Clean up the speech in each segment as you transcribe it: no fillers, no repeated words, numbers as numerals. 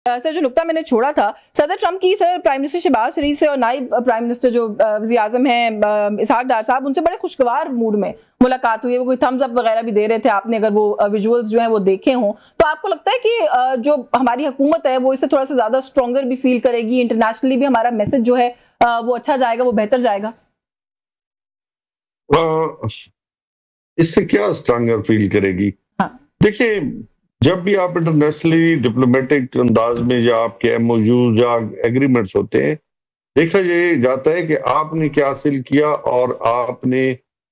Sir जो नुक्ता मैंने छोड़ा था सदर ट्रम्प की सर प्राइम मिनिस्टर शहबाज शरीफ से और नायब प्राइम मिनिस्टर जो वज़ीर आज़म हैं इसहाक डार साहब, उनसे बड़े खुशगवार मूड में मुलाकात हुई है, वो कोई थम्स अप वगैरह भी दे रहे थे। आपने अगर वो विजुअल्स जो हैं वो देखे हों तो आपको लगता है कि जो हमारी हुकूमत है वो इससे थोड़ा सा ज्यादा स्ट्रॉन्गर भी फील करेगी, इंटरनेशनली भी हमारा मैसेज जो है वो अच्छा जाएगा, वो बेहतर जाएगा? इससे क्या स्ट्रॉन्गर फील करेगी? देखिए, जब भी आप इंटरनेशनली डिप्लोमेटिक अंदाज में या आपके एमओयूज या एग्रीमेंट्स होते हैं, देखा ये जाता है कि आपने क्या हासिल किया और आपने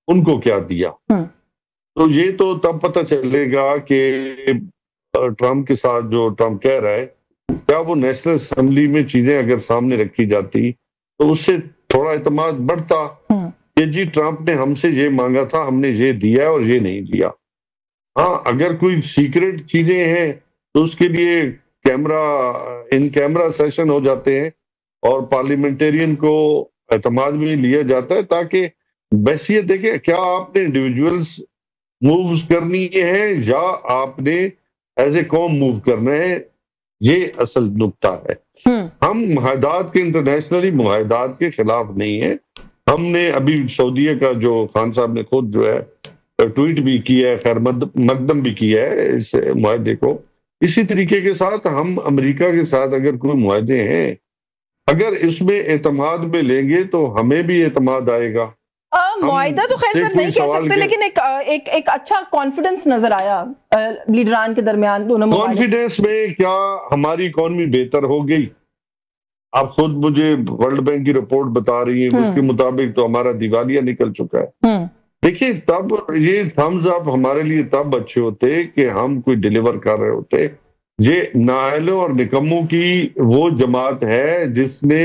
उनको क्या दिया। तो ये तो तब पता चलेगा कि ट्रम्प के साथ जो ट्रम्प कह रहा है, क्या वो नेशनल असेंबली में चीजें अगर सामने रखी जाती तो उससे थोड़ा एतमाद बढ़ता कि जी ट्रम्प ने हमसे ये मांगा था, हमने ये दिया और ये नहीं दिया। हाँ, अगर कोई सीक्रेट चीजें हैं तो उसके लिए इन कैमरा सेशन हो जाते हैं और पार्लियामेंटेरियन को एतमाद में लिया जाता है, ताकि बस ये देखें क्या आपने इंडिविजुअल्स मूव्स करनी है या आपने एज ए कॉम मूव करना है। ये असल नुक्ता है। हम मुआहदात के, इंटरनेशनली मुआहदात के खिलाफ नहीं है। हमने अभी सऊदीया का जो खान साहब ने खुद जो है ट्वीट भी किया है, खैर मकदम भी किया है इस मुआहदे को। इसी तरीके के साथ हम अमेरिका के साथ अगर कोई मुआहदे हैं, अगर इसमें एतमाद में लेंगे तो हमें भी एतमाद आएगा। मुआहदा तो खैर सर नहीं कह सकते, लेकिन एक अच्छा कॉन्फिडेंस नजर आया लीडरान के दरमियान दोनों। कॉन्फिडेंस में क्या हमारी इकॉनमी बेहतर हो गई? आप खुद मुझे वर्ल्ड बैंक की रिपोर्ट बता रही है, उसके मुताबिक तो हमारा दिवालिया निकल चुका है। देखिए, तब ये थम्स अप हमारे लिए तब अच्छे होते कि हम कोई डिलीवर कर रहे होते। ये नाअहलों और निकम्मों की वो जमात है जिसने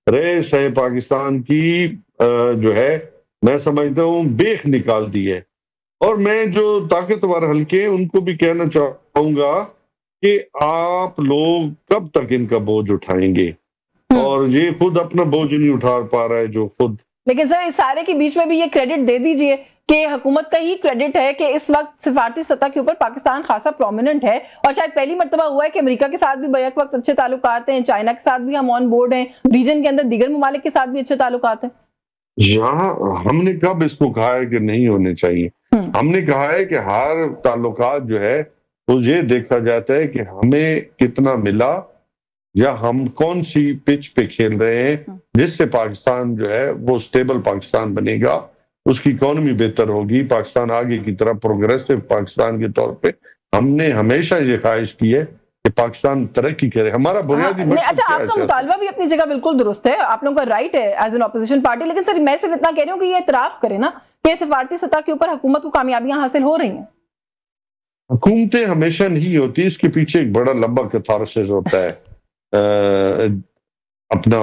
रईस पाकिस्तान की जो है, मैं समझता हूँ, बेख निकाल दी है। और मैं जो ताकतवर हल्के हैं उनको भी कहना चाहूंगा कि आप लोग कब तक इनका बोझ उठाएंगे? और ये खुद अपना बोझ नहीं उठा पा रहा है जो खुद। लेकिन सर इस सारे के बीच में भी ये क्रेडिट दे दीजिए कि हुकूमत का ही क्रेडिट है कि इस वक्त सिफारती सतह के ऊपर पाकिस्तान खासा प्रोमिनेंट है, और शायद पहली मर्तबा हुआ है कि अमेरिका के साथ भी बैक वक्त अच्छे ताल्लुकात हैं, चाइना के साथ भी हम ऑन बोर्ड हैं, रीजन के अंदर दीगर ममालिक के साथ भी अच्छे ताल्लुकात हैं। यहाँ हमने कब इसको कहा है कि नहीं होने चाहिए? हमने कहा है कि हर ताल्लुकात जो है तो ये देखा जाता है कि हमें कितना मिला या हम कौन सी पिच पे खेल रहे हैं, जिससे पाकिस्तान जो है वो स्टेबल पाकिस्तान बनेगा, उसकी इकोनॉमी बेहतर होगी, पाकिस्तान आगे की तरफ प्रोग्रेसिव पाकिस्तान के तौर पे। हमने हमेशा ये ख्वाहिश की है कि पाकिस्तान तरक्की करे। हमारा बुनियादी अच्छा, आपका मुतालबा भी अपनी जगह बिल्कुल दुरुस्त है, आप लोगों का राइट है एज एन ऑपोजिशन पार्टी, लेकिन सर मैं सिर्फ इतना कह रही हूँ कि ये इतराफ करे ना कि सिफारती सतह के ऊपर हुकूमत को कामयाबियां हासिल हो रही हैं। हुकूमतें हमेशा नहीं होती, इसके पीछे एक बड़ा लंबा कैथारसिस होता है। अपना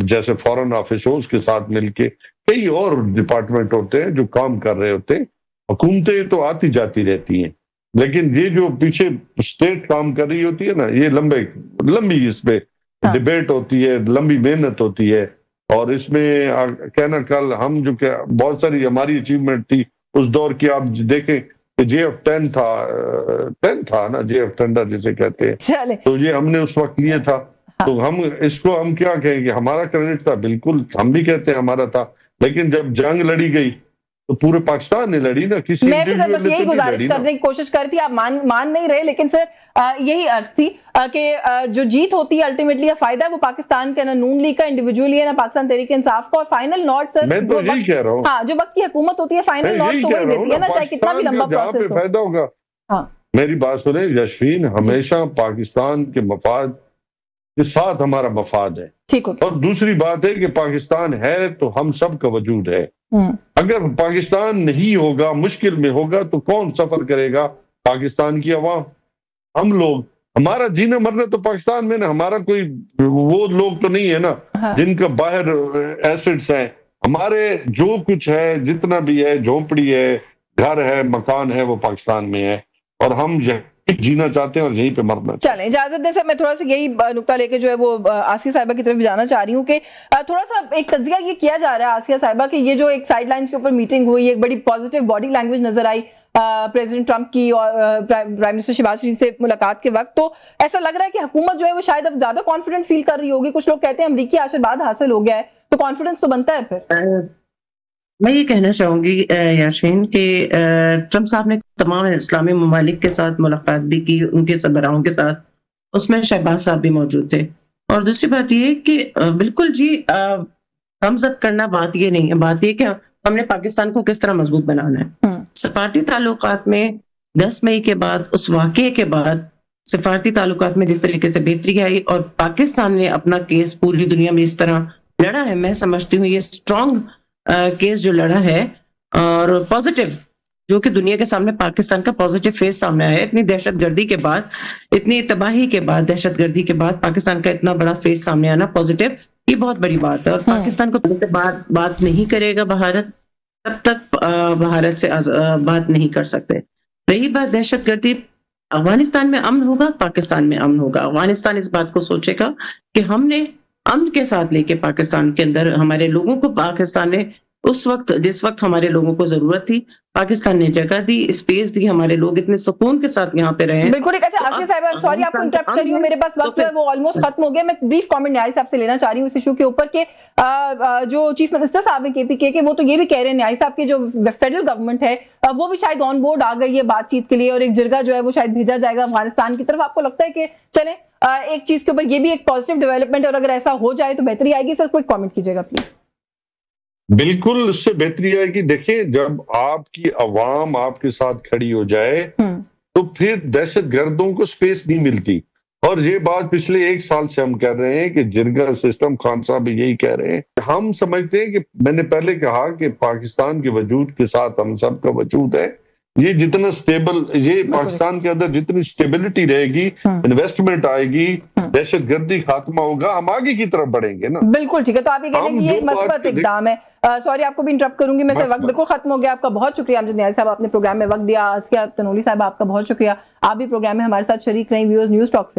जैसे फॉरेन ऑफिस हो, उसके साथ मिलके कई और डिपार्टमेंट होते हैं जो काम कर रहे होते हैं। हुकूमतें तो आती जाती रहती हैं, लेकिन ये जो पीछे स्टेट काम कर रही होती है ना, ये लंबी इस पे डिबेट होती है, लंबी मेहनत होती है। और इसमें कहना कल हम जो क्या बहुत सारी हमारी अचीवमेंट थी उस दौर की, आप देखें JF-10 था ना, JF-10 जिसे कहते हैं, तो ये हमने उस वक्त लिए था। तो हम इसको हम क्या कहेंगे, हमारा क्रेडिट था, बिल्कुल हम भी कहते हैं हमारा था। लेकिन जब जंग लड़ी गई तो पूरे पाकिस्तान ने लड़ी ना, किसी मैं भी सर बस यही गुजारिश करने की कोशिश कर रही थी, आप मान नहीं रहे, लेकिन सर यही अर्ज थी कि जो जीत होती है अल्टीमेटली फायदा है वो पाकिस्तान के, ना नून लीग का इंडिविजुअली है, ना पाकिस्तान तहरीक इंसाफ का। और फाइनल नॉट सर मैं तो यही कह रहा हूँ, हाँ, जो वक्त की हुकूमत होती है फाइनल नॉट तो वही देती है ना, चाहे कितना भी लंबा प्रोसेस हो। फायदा होगा। मेरी बात सुने यशवीन, हमेशा पाकिस्तान के मफाद के साथ हमारा मफाद है। और दूसरी बात है कि पाकिस्तान है तो हम सब का वजूद है। अगर पाकिस्तान नहीं होगा, मुश्किल में होगा, तो कौन सफर करेगा? पाकिस्तान की अवाम, हम लोग। हमारा जीना मरना तो पाकिस्तान में ना, हमारा कोई वो लोग तो नहीं है ना जिनका बाहर एसेट्स हैं। हमारे जो कुछ है, जितना भी है, झोपड़ी है, घर है, मकान है, वो पाकिस्तान में है, और हम जीना चाहते हैं और यहीं पे मरना। चलें, इजाजत दे सर, मैं थोड़ा सा यही नुक्ता लेके जो है वो आसिया साहिबा की तरफ जाना चाह रही हूँ कि थोड़ा सा एक तज्जिया ये किया जा रहा है आसिया साहिबा कि ये जो एक साइड लाइन्स के ऊपर मीटिंग हुई, एक बड़ी पॉजिटिव बॉडी लैंग्वेज नजर आई, प्रेसिडेंट ट्रंप की और प्राइम मिनिस्टर शहबाज शरीफ से मुलाकात के वक्त, तो ऐसा लग रहा है कि हुकूमत जो है वो शायद अब ज्यादा कॉन्फिडेंट फील कर रही होगी। कुछ लोग कहते हैं अमरीकी आशीर्वाद हासिल हो गया है, तो कॉन्फिडेंस तो बनता है फिर। मैं ये कहना चाहूंगी याशीन कि ट्रंप साहब ने तमाम इस्लामी ममालिक के साथ मुलाकात भी की, उनके सरबराहों के साथ, उसमें शहबाज साहब भी मौजूद थे। और दूसरी बात ये कि बिल्कुल जी थम्स अप करना बात ये नहीं है, बात ये कि हमने पाकिस्तान को किस तरह मजबूत बनाना है। सफारती ताल्लुकात में 10 मई के बाद, उस वाक़े के बाद सफारती ताल्लुकात में जिस तरीके से बेहतरी आई और पाकिस्तान ने अपना केस पूरी दुनिया में इस तरह लड़ा है, मैं समझती हूँ ये स्ट्रॉन्ग केस जो लड़ा है और पॉजिटिव, जो कि दुनिया के सामने पाकिस्तान का पॉजिटिव फेस सामने आया है। इतनी दहशतगर्दी के बाद, इतनी तबाही के बाद, दहशतगर्दी के बाद पाकिस्तान का इतना बड़ा फेस सामने आना पॉजिटिव, ये बहुत बड़ी बात है। और पाकिस्तान को से बात नहीं करेगा भारत, तब तक भारत से बात नहीं कर सकते। रही बात दहशतगर्दी, अफगानिस्तान में अमन होगा, पाकिस्तान में अमन होगा। अफगानिस्तान इस बात को सोचेगा कि हमने अमन के साथ लेके पाकिस्तान के अंदर हमारे लोगों को, पाकिस्तान ने उस वक्त जिस वक्त हमारे लोगों को जरूरत थी, पाकिस्तान ने जगह दी, स्पेस दी, हमारे लोग इतने सुकून के साथ यहाँ पे रहे। बिल्कुल। अच्छा आसिया साहब, सॉरी आपको इंटरप्ट कर रही हूँ, मेरे पास वक्त जो है वो ऑलमोस्ट खत्म हो गया। मैं ब्रीफ कमेंट न्याय साहब से लेना चाह रही हूँ इस इशू के ऊपर कि जो चीफ मिनिस्टर साहब है केपीके के, वो तो ये भी कह रहे हैं न्याय साहब की जो फेडरल गवर्नमेंट है वो भी शायद ऑन बोर्ड आ गई है बातचीत के लिए, और एक जिरगा जो है वो शायद भेजा जाएगा अफगानिस्तान की तरफ। आपको लगता है कि चले एक चीज के ऊपर ये भी एक पॉजिटिव डेवलपमेंट, और अगर ऐसा हो जाए तो बेहतरी आएगी? सर कोई कमेंट कीजिएगा प्लीज। बिल्कुल, इससे बेहतरी आएगी। देखिए, जब आपकी अवाम आपके साथ खड़ी हो जाए तो फिर दहशतगर्दों को स्पेस नहीं मिलती। और ये बात पिछले 1 साल से हम कह रहे हैं कि जिरगा सिस्टम, खान साहब भी यही कह रहे हैं। हम समझते हैं कि मैंने पहले कहा कि पाकिस्तान के वजूद के साथ हम सब का वजूद है। ये जितना स्टेबल, ये पाकिस्तान के अंदर जितनी स्टेबिलिटी रहेगी, इन्वेस्टमेंट आएगी, दहशतगर्दी खात्मा होगा, हम आगे की तरफ बढ़ेंगे ना। बिल्कुल ठीक है। तो आप ये कह रहे हैं कि ये मस्बत इक़दाम है। सॉरी आपको भी इंटरप्ट करूंगी मैं, वक्त बिल्कुल खत्म हो गया। आपका बहुत शुक्रिया अमजद नियाज़ी साहब, आपने प्रोग्राम में वक्त दिया। आसिया तनोली साहब आपका बहुत शुक्रिया, आप भी प्रोग्राम में हमारे साथ शरीक रही व्यूअर्स न्यूज़ टॉक से।